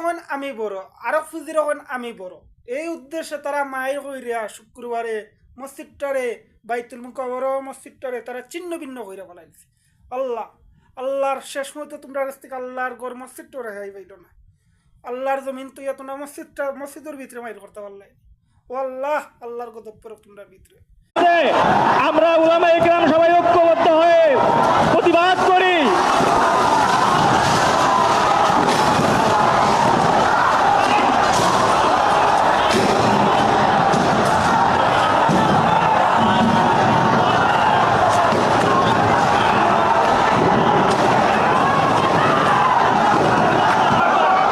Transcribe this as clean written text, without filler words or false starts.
হন আমি বড়, আরব ফুজির হন আমি বড়। এই উদ্দেশ্যে তারা মায়ের কইরা শুক্রবারে মসজিদটারে বাইতুল মুকাররম মসজিদটারে তারা ছিন্ন ভিন্ন কইরা ফেলাইছে। আল্লাহ আল্লাহর শেষ মতো তোমরা রাস্তিক আল্লাহর ঘর মসজিদটা রেহাই পাইল না। আল্লাহর জমিন তুই তোমরা মসজিদের ভিতরে মাইল করতে পারলাই। ও আল্লাহ, আল্লাহর গজব পড়ুক তোমরা ভিতরে। আমরা উলামায়ে কেরাম সবাই ঐক্যবদ্ধ হয়ে প্রতিবাদ করি।